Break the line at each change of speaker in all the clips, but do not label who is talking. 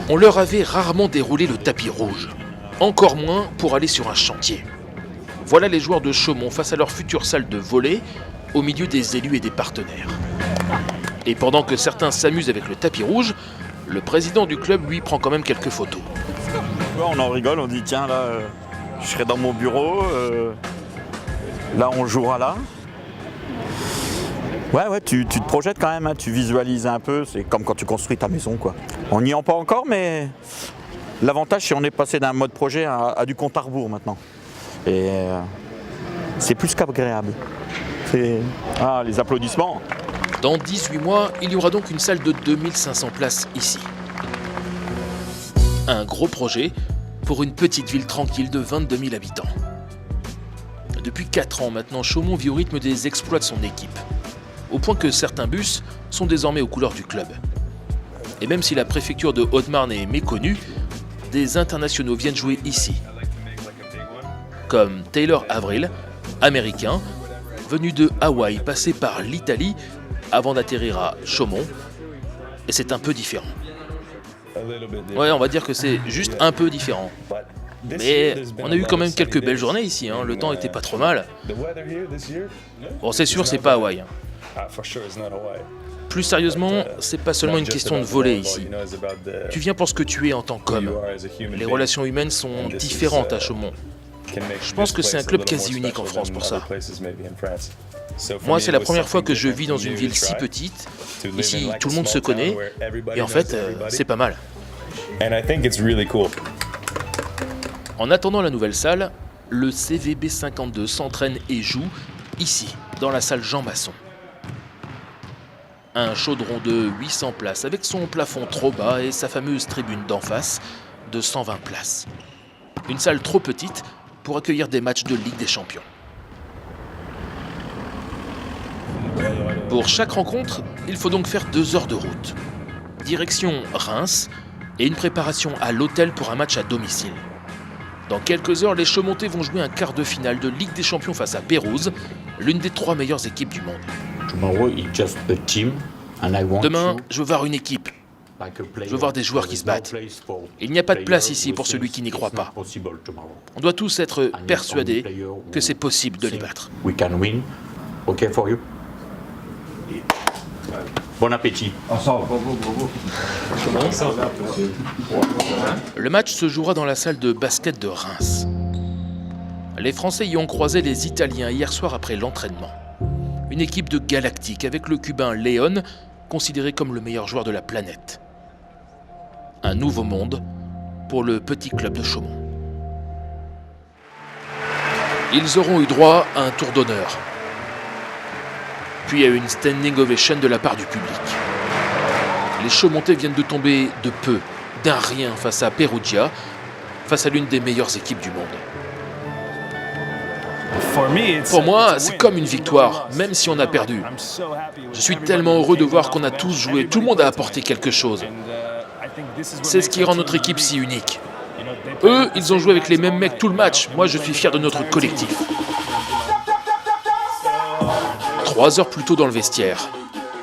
On leur avait rarement déroulé le tapis rouge, encore moins pour aller sur un chantier. Voilà les joueurs de Chaumont face à leur future salle de volley, au milieu des élus et des partenaires. Et pendant que certains s'amusent avec le tapis rouge, le président du club lui prend quand même quelques photos.
On en rigole, on dit tiens là, je serai dans mon bureau, là on jouera là. Ouais, tu te projettes quand même, hein, tu visualises un peu, c'est comme quand tu construis ta maison quoi. On n'y est pas encore, mais l'avantage c'est qu'on est passé d'un mode projet à du compte à rebours maintenant. Et c'est plus qu'agréable. Ah, les applaudissements.
Dans 18 mois, il y aura donc une salle de 2500 places ici. Un gros projet pour une petite ville tranquille de 22 000 habitants. Depuis 4 ans maintenant, Chaumont vit au rythme des exploits de son équipe, au point que certains bus sont désormais aux couleurs du club. Et même si la préfecture de Haute-Marne est méconnue, des internationaux viennent jouer ici. Comme Taylor Avril, américain, venu de Hawaï, passé par l'Italie avant d'atterrir à Chaumont. Et c'est un peu différent. Ouais, on va dire que c'est juste un peu différent. Mais on a eu quand même quelques belles journées ici, hein. Le temps était pas trop mal. Bon, c'est sûr, c'est pas Hawaï. Plus sérieusement, c'est pas seulement une question de volley ici. Tu viens pour ce que tu es en tant qu'homme. Les relations humaines sont différentes à Chaumont. Je pense que c'est un club quasi unique en France pour ça. Moi, c'est la première fois que je vis dans une ville si petite. Ici, tout le monde se connaît. Et en fait, c'est pas mal. En attendant la nouvelle salle, le CVB 52 s'entraîne et joue ici, dans la salle Jean Masson. Un chaudron de 800 places avec son plafond trop bas et sa fameuse tribune d'en face de 120 places. Une salle trop petite pour accueillir des matchs de Ligue des Champions. Pour chaque rencontre, il faut donc faire 2 heures de route. Direction Reims et une préparation à l'hôtel pour un match à domicile. Dans quelques heures, les Chaumontais vont jouer un quart de finale de Ligue des Champions face à Pérouse, l'une des 3 meilleures équipes du monde. Demain, je veux voir une équipe. Je veux voir des joueurs qui se battent. Il n'y a pas de place ici pour celui qui n'y croit pas. On doit tous être persuadés que c'est possible de les battre.
Bon appétit.
Le match se jouera dans la salle de basket de Reims. Les Français y ont croisé les Italiens hier soir après l'entraînement. Une équipe de galactiques avec le Cubain Léon, considéré comme le meilleur joueur de la planète. Un nouveau monde pour le petit club de Chaumont. Ils auront eu droit à un tour d'honneur, puis à une standing ovation de la part du public. Les Chaumontais viennent de tomber de peu, d'un rien face à Perugia, face à l'une des meilleures équipes du monde. Pour moi, c'est comme une victoire, même si on a perdu. Je suis tellement heureux de voir qu'on a tous joué, tout le monde a apporté quelque chose. C'est ce qui rend notre équipe si unique. Eux, ils ont joué avec les mêmes mecs tout le match. Moi, je suis fier de notre collectif. 3 heures plus tôt dans le vestiaire,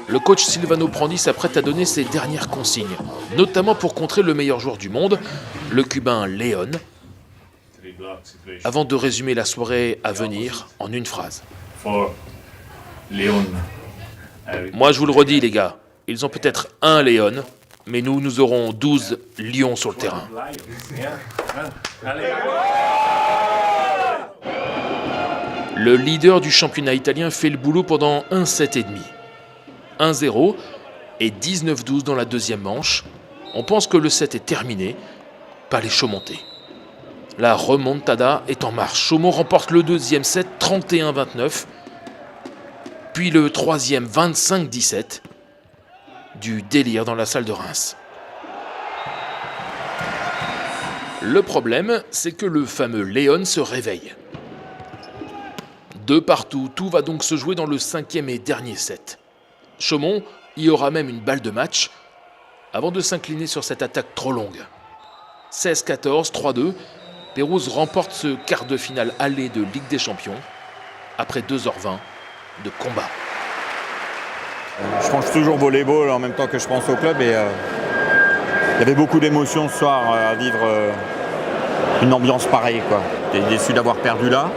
le coach Silvano Prandi s'apprête à donner ses dernières consignes, notamment pour contrer le meilleur joueur du monde, le Cubain Léon, avant de résumer la soirée à venir en une phrase. Moi, je vous le redis, les gars, ils ont peut-être un Léon, mais nous aurons 12 lions sur le terrain. Le leader du championnat italien fait le boulot pendant un set et demi. 1-0 et 19-12 dans la deuxième manche. On pense que le set est terminé, pas les Chaumontais. La remontada est en marche. Chaumont remporte le deuxième set 31-29, puis le troisième 25-17. Du délire dans la salle de Reims. Le problème, c'est que le fameux Léon se réveille. 2 partout, tout va donc se jouer dans le 5e et dernier set. Chaumont y aura même une balle de match avant de s'incliner sur cette attaque trop longue. 16-14, 3-2, Pérouse remporte ce quart de finale aller de Ligue des Champions après 2h20 de combat.
Je pense toujours volleyball en même temps que je pense au club et y avait beaucoup d'émotions ce soir à vivre une ambiance pareille, quoi. Tu es déçu d'avoir perdu là,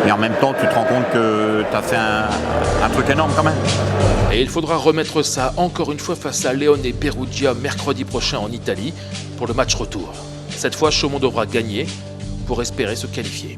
mais en même temps, tu te rends compte que tu as fait un truc énorme quand même.
Et il faudra remettre ça encore une fois face à Leone Perugia mercredi prochain en Italie pour le match retour. Cette fois, Chaumont devra gagner pour espérer se qualifier.